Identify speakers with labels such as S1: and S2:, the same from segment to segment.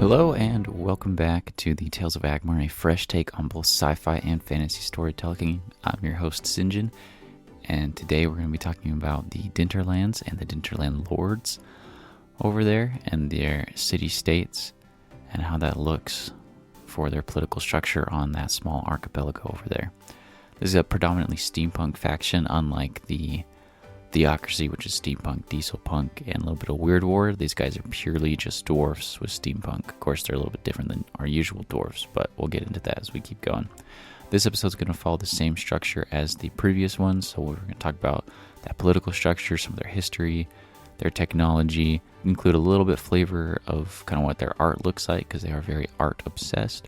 S1: Hello and welcome back to the Tales of Agmar, a fresh take on both sci-fi and fantasy storytelling. I'm your host, Sinjin, and today we're going to be talking about the Dinterlands and the Dinterland Lords over there and their city-states and how that looks for their political structure on that small archipelago over there. This is a predominantly steampunk faction, unlike the Theocracy, which is steampunk, dieselpunk, and a little bit of weird war. These guys are purely just dwarfs with steampunk. Of course, they're a little bit different than our usual dwarfs, but we'll get into that as we keep going. This episode is going to follow the same structure as the previous ones, so we're going to talk about that political structure, some of their history, their technology, include a little bit flavor of kind of what their art looks like, because they are very art obsessed.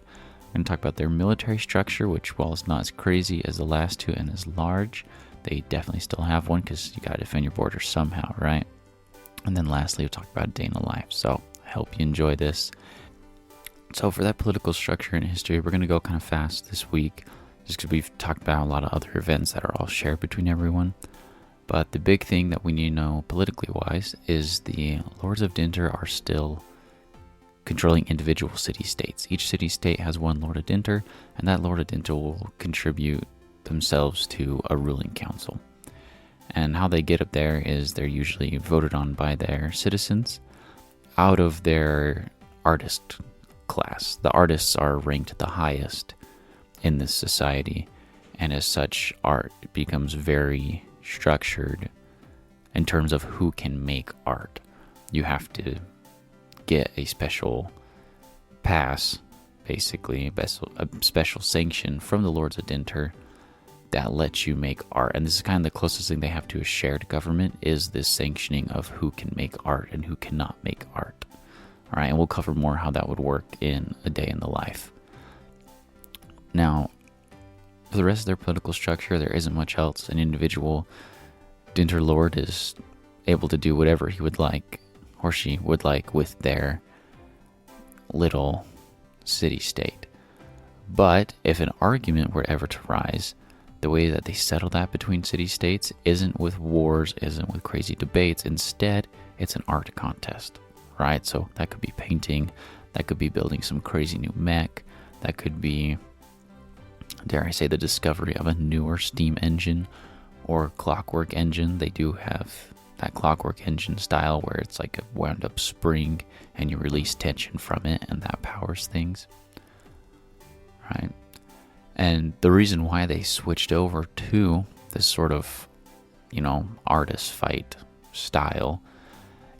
S1: We're going to talk about their military structure, which, while it's not as crazy as the last two and as large, they definitely still have one because you got to defend your border somehow, right? And then lastly, we'll talk about a day in the life. So I hope you enjoy this. So for that political structure and history, we're going to go kind of fast this week just because we've talked about a lot of other events that are all shared between everyone. But the big thing that we need to know politically wise is the Lords of Dinter are still controlling individual city-states. Each city-state has one Lord of Dinter, and that Lord of Dinter will contribute themselves to a ruling council. And how they get up there is they're usually voted on by their citizens out of their artist class. The artists are ranked the highest in this society, and as such, art becomes very structured in terms of who can make art. You have to get a special pass, basically, a special sanction from the Lords of Dinter that lets you make art. And this is kind of the closest thing they have to a shared government, is this sanctioning of who can make art and who cannot make art. All right, and we'll cover more how that would work in a day in the life. Now, for the rest of their political structure, there isn't much else. An individual Dinterlord is able to do whatever he would like, or she would like, with their little city-state. But if an argument were ever to rise, the way that they settle that between city-states isn't with wars, isn't with crazy debates. Instead, it's an art contest, right? So that could be painting, that could be building some crazy new mech, that could be, dare I say, the discovery of a newer steam engine or clockwork engine. They do have that clockwork engine style where it's like a wound up spring and you release tension from it and that powers things, right? And the reason why they switched over to this sort of, artist fight style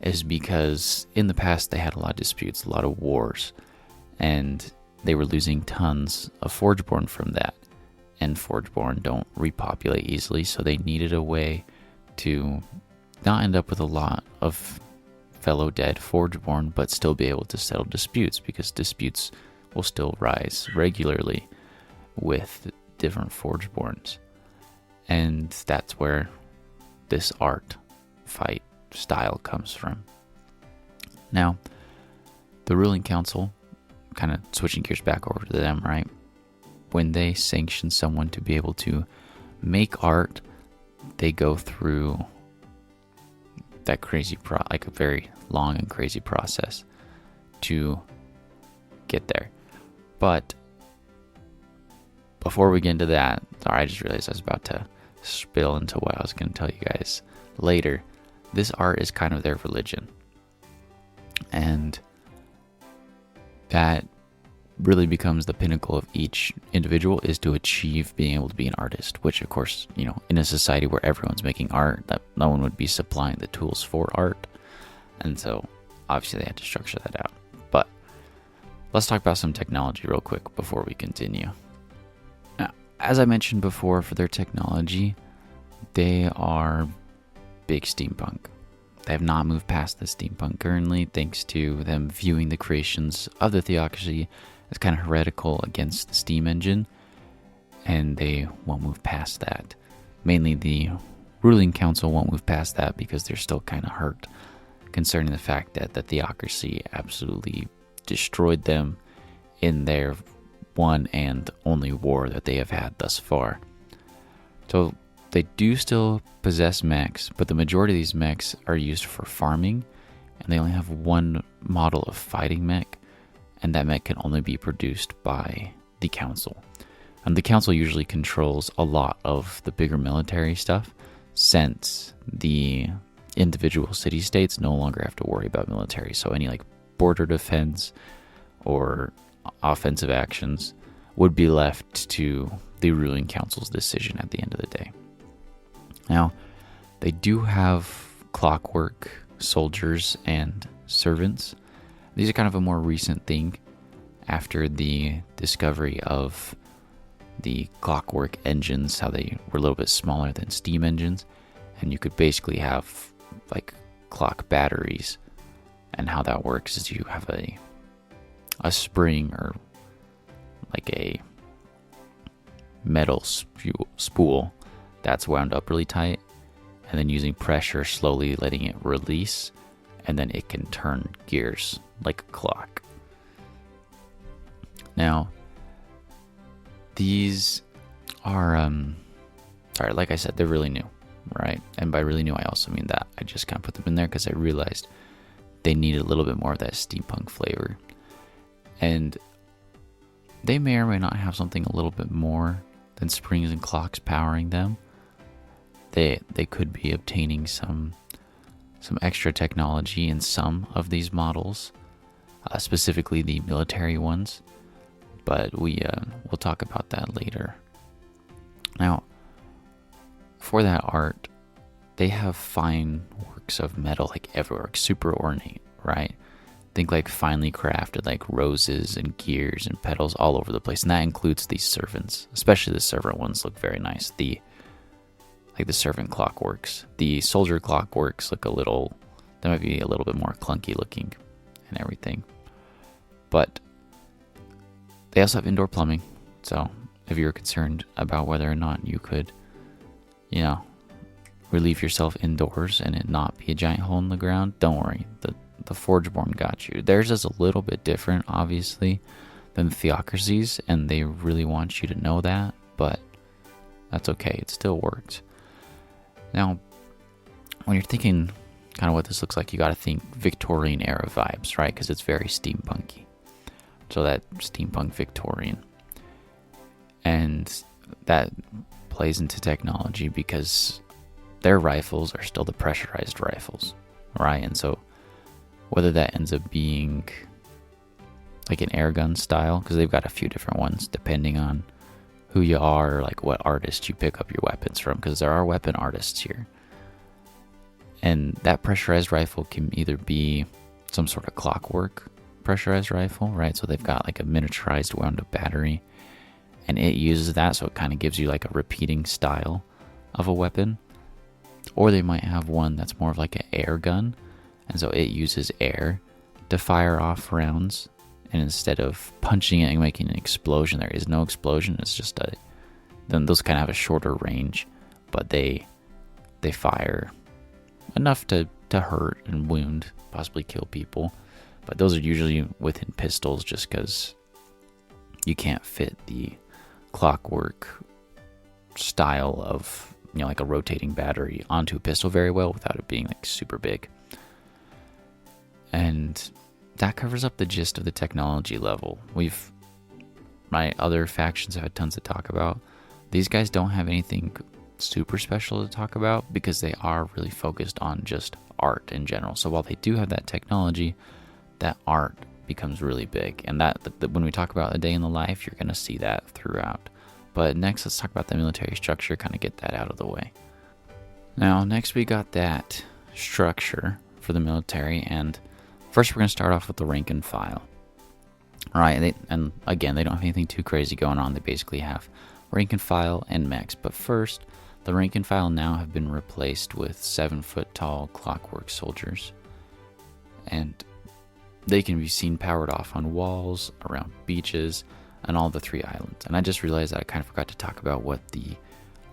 S1: is because in the past they had a lot of disputes, a lot of wars, and they were losing tons of Forgeborn from that. And Forgeborn don't repopulate easily, so they needed a way to not end up with a lot of fellow dead Forgeborn, but still be able to settle disputes, because disputes will still rise regularly with different Forgeborns. And that's where this art fight style comes from. Now, the ruling council, kind of switching gears back over to them, right? When they sanction someone to be able to make art, they go through that crazy like a very long and crazy process to get there. But before we get into that, sorry, I just realized I was about to spill into what I was going to tell you guys later. This art is kind of their religion. And that really becomes the pinnacle of each individual, is to achieve being able to be an artist, which of course, in a society where everyone's making art, that no one would be supplying the tools for art. And so obviously they had to structure that out. But let's talk about some technology real quick before we continue. As I mentioned before, for their technology, they are big steampunk. They have not moved past the steampunk currently, thanks to them viewing the creations of the Theocracy as kind of heretical against the steam engine, and they won't move past that. Mainly the ruling council won't move past that because they're still kind of hurt concerning the fact that the Theocracy absolutely destroyed them in their one and only war that they have had thus far. So they do still possess mechs, but the majority of these mechs are used for farming, and they only have one model of fighting mech, and that mech can only be produced by the council. And the council usually controls a lot of the bigger military stuff, since the individual city-states no longer have to worry about military. So any like border defense or offensive actions would be left to the ruling council's decision at the end of the day. Now, they do have clockwork soldiers and servants. These are kind of a more recent thing after the discovery of the clockwork engines, how they were a little bit smaller than steam engines, and you could basically have like clock batteries. And how that works is you have a spring or like a metal spool that's wound up really tight, and then using pressure slowly letting it release, and then it can turn gears like a clock. Now, these are like I said, they're really new, right? And by really new, I also mean that I just kind of put them in there because I realized they needed a little bit more of that steampunk flavor. And they may or may not have something a little bit more than springs and clocks powering them. They could be obtaining some extra technology in some of these models, specifically the military ones. But we'll talk about that later. Now, for that art, they have fine works of metal like everywhere, like super ornate, right? Think like finely crafted, like roses and gears and petals all over the place, and that includes these servants. Especially the servant ones look very nice. The servant clockworks, the soldier clockworks look they might be a little bit more clunky looking and everything, but they also have indoor plumbing. So if you're concerned about whether or not you could, relieve yourself indoors and it not be a giant hole in the ground, don't worry. The Forgeborn got you. Theirs is a little bit different, obviously, than the Theocracies, and they really want you to know that, but that's okay. It still works. Now, when you're thinking kind of what this looks like, you got to think Victorian era vibes, right? Because it's very steampunky. So that steampunk Victorian. And that plays into technology because their rifles are still the pressurized rifles, right? And so whether that ends up being like an air gun style, because they've got a few different ones depending on who you are, or like what artist you pick up your weapons from, because there are weapon artists here. And that pressurized rifle can either be some sort of clockwork pressurized rifle, right? So they've got like a miniaturized wound up battery, and it uses that, so it kind of gives you like a repeating style of a weapon. Or they might have one that's more of like an air gun, and so it uses air to fire off rounds, and instead of punching it and making an explosion, there is no explosion. It's just then those kind of have a shorter range, but they fire enough to hurt and wound, possibly kill people. But those are usually within pistols, just because you can't fit the clockwork style of like a rotating battery onto a pistol very well without it being like super big. And that covers up the gist of the technology level. My other factions have had tons to talk about. These guys don't have anything super special to talk about because they are really focused on just art in general. So while they do have that technology, that art becomes really big. And that when we talk about a day in the life, you're going to see that throughout. But next, let's talk about the military structure, kind of get that out of the way. Now, next we got that structure for the military, and first we're going to start off with the rank and file. All right, and again, they don't have anything too crazy going on. They basically have rank and file and mechs. But first, the rank and file now have been replaced with 7-foot-tall clockwork soldiers. And they can be seen powered off on walls, around beaches, and all the 3 islands. And I just realized that I kind of forgot to talk about what the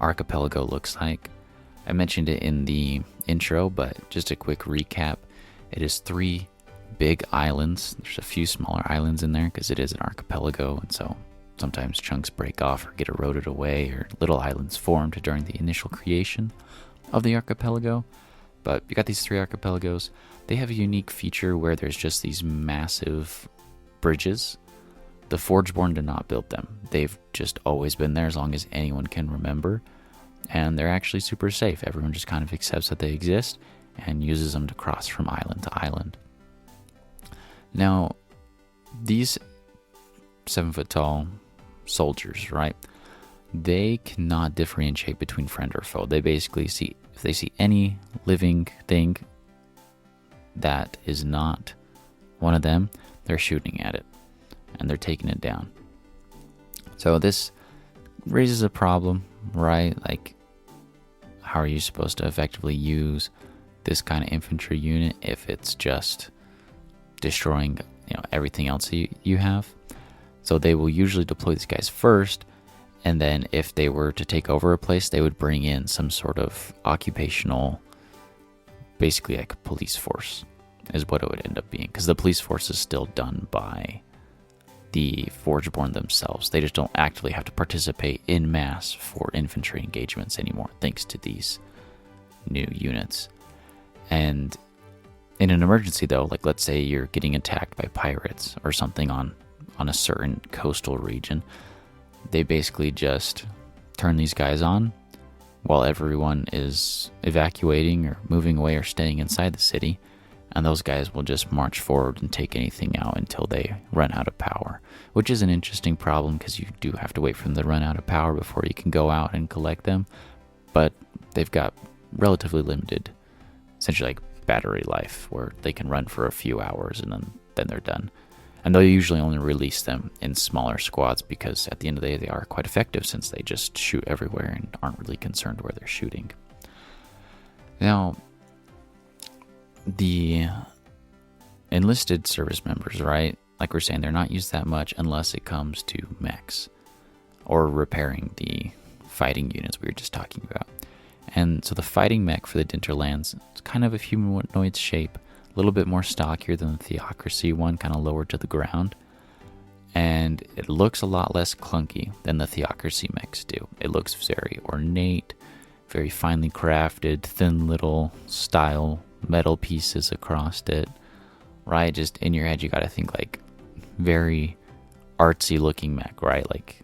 S1: archipelago looks like. I mentioned it in the intro, but just a quick recap. It is 3 big islands. There's a few smaller islands in there because it is an archipelago, and so sometimes chunks break off or get eroded away, or little islands formed during the initial creation of the archipelago. But you got these 3 archipelagos. They have a unique feature where there's just these massive bridges. The Forgeborn did not build them. They've just always been there as long as anyone can remember. And they're actually super safe. Everyone just kind of accepts that they exist and uses them to cross from island to island. Now, these 7-foot-tall soldiers, right? They cannot differentiate between friend or foe. They basically see, if they see any living thing that is not one of them, they're shooting at it and they're taking it down. So this raises a problem, right? Like, how are you supposed to effectively use this kind of infantry unit if it's just destroying, everything else you have? So they will usually deploy these guys first, and then if they were to take over a place, they would bring in some sort of occupational, basically like a police force is what it would end up being, because the police force is still done by the Forgeborn themselves. They just don't actively have to participate in mass for infantry engagements anymore, thanks to these new units. And in an emergency, though, like let's say you're getting attacked by pirates or something on a certain coastal region, they basically just turn these guys on while everyone is evacuating or moving away or staying inside the city, and those guys will just march forward and take anything out until they run out of power, which is an interesting problem because you do have to wait for them to run out of power before you can go out and collect them, but they've got relatively limited, essentially like battery life, where they can run for a few hours and then they're done. And they'll usually only release them in smaller squads because at the end of the day they are quite effective since they just shoot everywhere and aren't really concerned where they're shooting. Now, the enlisted service members, right? Like we're saying, they're not used that much unless it comes to mechs or repairing the fighting units we were just talking about. And so the fighting mech for the Dinterlands, it's kind of a humanoid shape, a little bit more stockier than the Theocracy one, kind of lower to the ground. And it looks a lot less clunky than the Theocracy mechs do. It looks very ornate, very finely crafted, thin little style metal pieces across it, right? Just in your head, you gotta think like very artsy looking mech, right? Like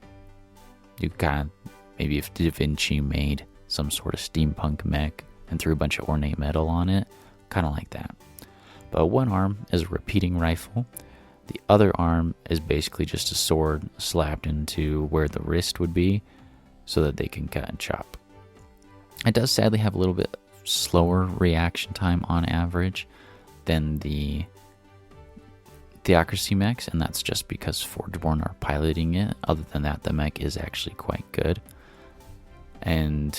S1: you kind of, maybe if Da Vinci made some sort of steampunk mech and threw a bunch of ornate metal on it, kind of like that. But one arm is a repeating rifle. The other arm is basically just a sword slapped into where the wrist would be so that they can cut and chop. It does sadly have a little bit slower reaction time on average than the Theocracy mechs, and that's just because Forgeborn are piloting it. Other than that, the mech is actually quite good. And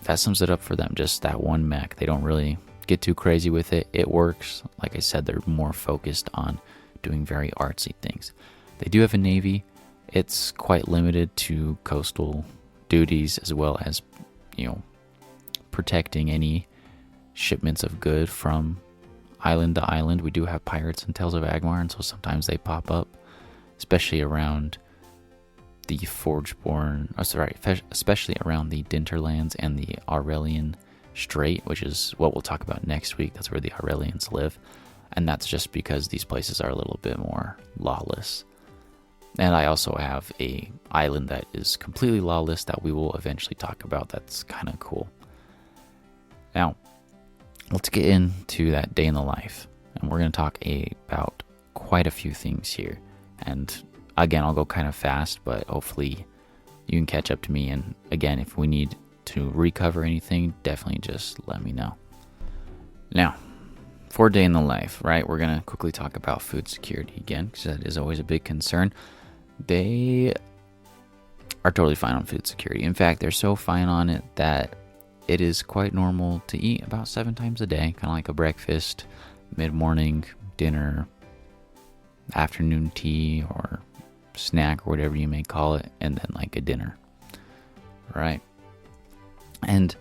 S1: that sums it up for them, just that one mech. They don't really get too crazy with it. It works. Like I said, they're more focused on doing very artsy things. They do have a navy. It's quite limited to coastal duties as well as, protecting any shipments of good from island to island. We do have pirates in Tales of Agmar, and so sometimes they pop up, especially around the Forgeborn, especially around the Dinterlands and the Aurelian Strait, which is what we'll talk about next week. That's where the Aurelians live, and that's just because these places are a little bit more lawless. And I also have a island that is completely lawless that we will eventually talk about. That's kind of cool. Now, let's get into that day in the life, and we're going to talk about quite a few things here. And again, I'll go kind of fast, but hopefully you can catch up to me. And again, if we need to recover anything, definitely just let me know. Now, for day in the life, right, we're going to quickly talk about food security again, because that is always a big concern. They are totally fine on food security. In fact, they're so fine on it that it is quite normal to eat about 7 times a day, kind of like a breakfast, mid-morning, dinner, afternoon tea, or snack, or whatever you may call it, and then like a dinner, right? And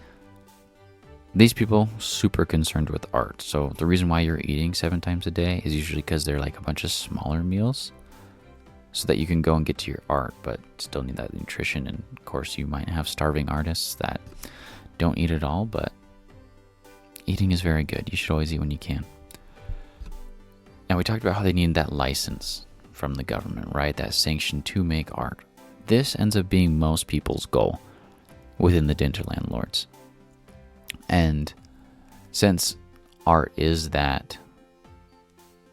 S1: these people super concerned with art. So the reason why you're eating 7 times a day is usually because they're like a bunch of smaller meals, so that you can go and get to your art, but still need that nutrition. And of course, you might have starving artists that don't eat at all, but eating is very good. You should always eat when you can. Now, we talked about how they needed that license from the government, right? That sanction to make art. This ends up being most people's goal within the Dinterland Lords. And since art is that,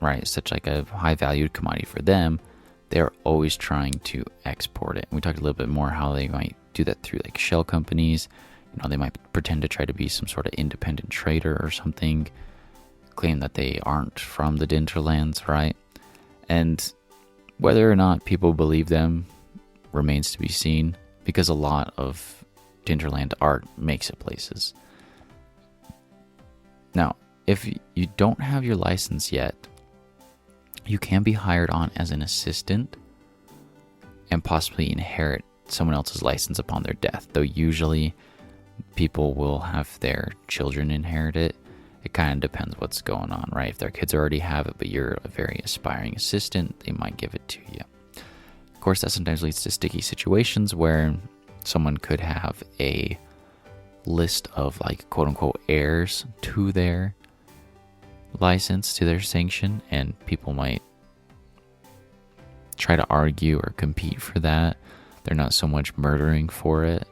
S1: right, such like a high valued commodity for them, they're always trying to export it. And we talked a little bit more how they might do that through like shell companies. They might pretend to try to be some sort of independent trader or something, claim that they aren't from the Dinterlands, right? And whether or not people believe them remains to be seen, because a lot of Dinterland art makes it places. Now, if you don't have your license yet, you can be hired on as an assistant and possibly inherit someone else's license upon their death, though usually people will have their children inherit it. It kind of depends what's going on, right? If their kids already have it, but you're a very aspiring assistant, they might give it to you. Of course, that sometimes leads to sticky situations where someone could have a list of like quote-unquote heirs to their license, to their sanction, and people might try to argue or compete for that. They're not so much murdering for it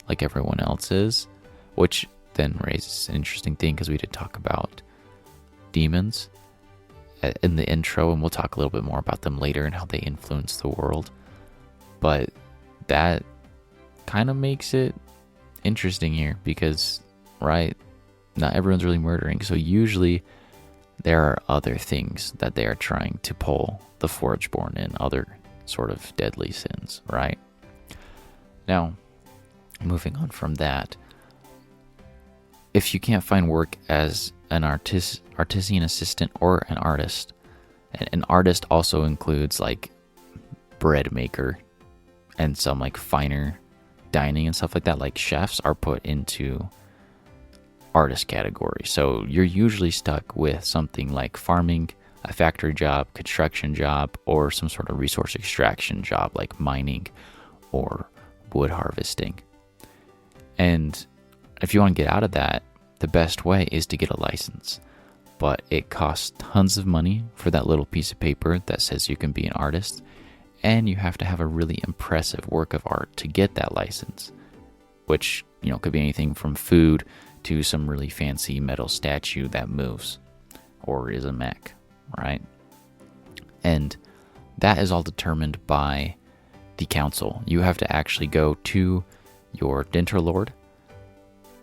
S1: like everyone else is, which then raises an interesting thing, because we did talk about demons in the intro, and we'll talk a little bit more about them later and how they influence the world. But that kind of makes it interesting here, because, right, not everyone's really murdering. So usually there are other things that they are trying to pull the Forgeborn in, other sort of deadly sins, right? Now, moving on from that, if you can't find work as an artisan assistant or an artist, an artist also includes like bread maker and some like finer dining and stuff like that. Like chefs are put into artist category. So you're usually stuck with something like farming, a factory job, construction job, or some sort of resource extraction job like mining or wood harvesting. And if you want to get out of that, the best way is to get a license. But it costs tons of money for that little piece of paper that says you can be an artist, and you have to have a really impressive work of art to get that license, which, could be anything from food to some really fancy metal statue that moves or is a mech, right? And that is all determined by the council. You have to actually go to your Dinterlord,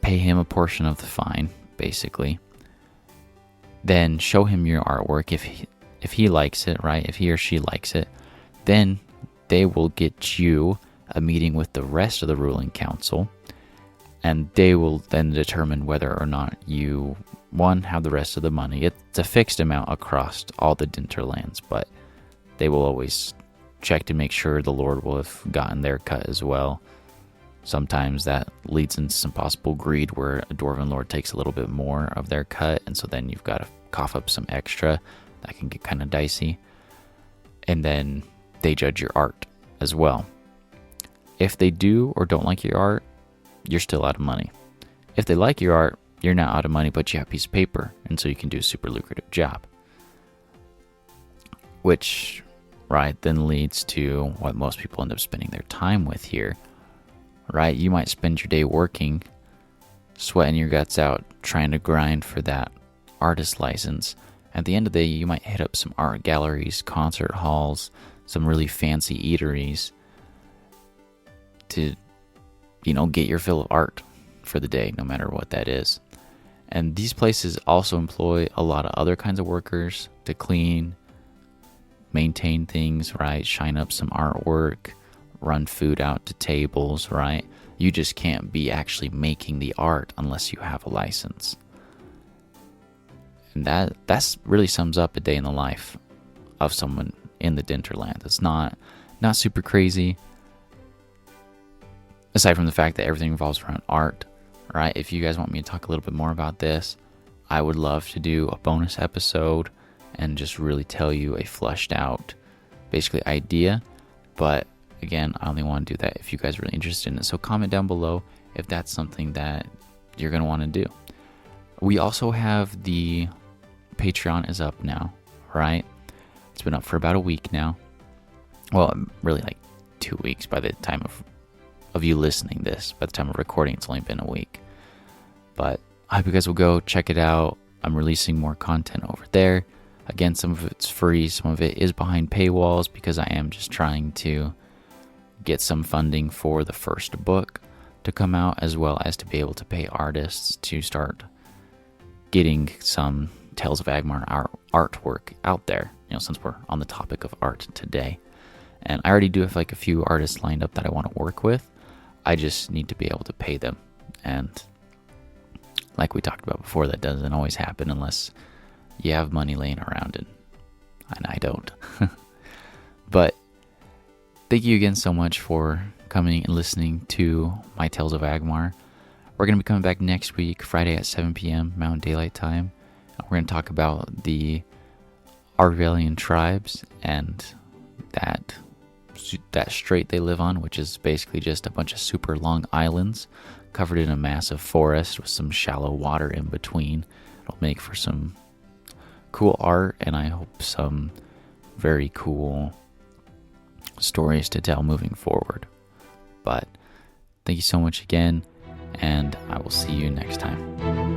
S1: pay him a portion of the fine, basically, then show him your artwork if he likes it, right? If he or she likes it, then they will get you a meeting with the rest of the ruling council, and they will then determine whether or not you, one, have the rest of the money. It's a fixed amount across all the Dinterlands, but they will always check to make sure the Lord will have gotten their cut as well. Sometimes that leads into some possible greed where a Dwarven Lord takes a little bit more of their cut, and so then you've got to cough up some extra. That can get kind of dicey. And then they judge your art as well. If they do or don't like your art, you're still out of money. If they like your art, you're not out of money, but you have a piece of paper, and so you can do a super lucrative job. Which, right, then leads to what most people end up spending their time with here. Right, you might spend your day working, sweating your guts out, trying to grind for that artist license. At the end of the day, you might hit up some art galleries, concert halls, some really fancy eateries to, get your fill of art for the day, no matter what that is. And these places also employ a lot of other kinds of workers to clean, maintain things, right? Shine up some artwork, run food out to tables, right? You just can't be actually making the art unless you have a license. And that's really sums up a day in the life of someone in the Dinterland. It's not super crazy, aside from the fact that everything revolves around art, right? If you guys want me to talk a little bit more about this, I would love to do a bonus episode and just really tell you a fleshed out, basically, idea. But again, I only want to do that if you guys are really interested in it. So comment down below if that's something that you're going to want to do. We also have the Patreon is up now, right? It's been up for about a week now. Well, really like 2 weeks by the time of you listening this. By the time of recording, it's only been a week. But I hope you guys will go check it out. I'm releasing more content over there. Again, some of it's free, some of it is behind paywalls because I am just trying to get some funding for the first book to come out, as well as to be able to pay artists to start getting some Tales of Agmar artwork out there, since we're on the topic of art today. And I already do have like a few artists lined up that I want to work with. I just need to be able to pay them. And like we talked about before, that doesn't always happen unless you have money laying around, and I don't. But thank you again so much for coming and listening to my Tales of Agmar. We're going to be coming back next week, Friday at 7 p.m. Mountain Daylight Time. We're going to talk about the Arvelian tribes and that strait they live on, which is basically just a bunch of super long islands covered in a massive forest with some shallow water in between. It'll make for some cool art, and I hope some very cool stories to tell moving forward. But thank you so much again, and I will see you next time.